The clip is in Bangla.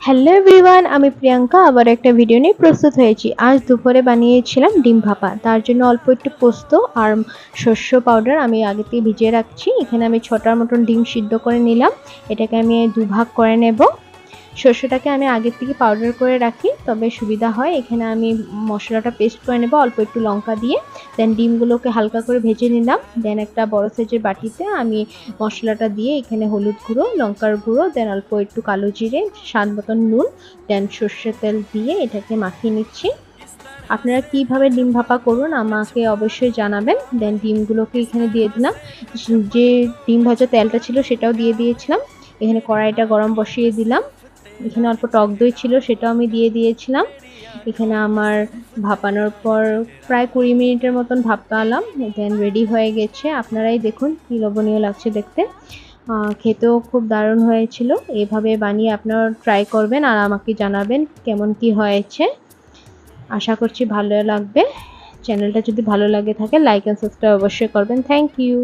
হ্যালো এভরিওয়ান, আমি প্রিয়াঙ্কা আবার একটা ভিডিও নিয়ে প্রস্তুত হয়েছি। আজ দুপুরে বানিয়েছিলাম ডিম ভাপা। তার জন্য অল্প একটু পোস্ত আর শস্য পাউডার আমি আগে থেকে ভিজিয়ে রাখছি। এখানে আমি ৬টার মতন ডিম সিদ্ধ করে নিলাম। এটাকে আমি দুভাগ করে নেব। শস্যটাকে আমি আগের থেকে পাউডার করে রাখি, তবে সুবিধা হয়। এখানে আমি মশলাটা পেস্ট করে নেব অল্প একটু লঙ্কা দিয়ে। দেন ডিমগুলোকে হালকা করে ভেজে নিলাম। দেন একটা বড় সাইজের বাটিতে আমি মশলাটা দিয়ে এখানে হলুদ গুঁড়ো, লঙ্কার গুঁড়ো, দেন অল্প একটু কালো জিরে, স্বাদ মতন নুন, দেন সর্ষের তেল দিয়ে এটাকে মাখিয়ে নিচ্ছি। আপনারা কিভাবে ডিম ভাপা করুন আমাকে অবশ্যই জানাবেন। দেন ডিমগুলোকে এখানে দিয়ে দিলাম। যে ডিম ভাজা তেলটা ছিল সেটাও দিয়ে দিয়েছিলাম। এখানে কড়াইটা গরম বসিয়ে দিলাম। এখানে অল্প টক দই ছিল, সেটাও আমি দিয়ে দিয়েছিলাম। এখানে আমার ভাপানোর পর প্রায় ২০ মিনিটের মতন ভাপালাম। দেন রেডি হয়ে গেছে। আপনারাই দেখুন কি লোভনীয় লাগছে দেখতে। খেতেও খুব দারুণ হয়েছিল। এভাবে বানিয়ে আপনারা ট্রাই করবেন আর আমাকে জানাবেন কেমন কি হয়েছে। আশা করছি ভালো লাগবে। চ্যানেলটা যদি ভালো লাগে থাকে লাইক অ্যান্ড সাবস্ক্রাইব অবশ্যই করবেন। Thank you.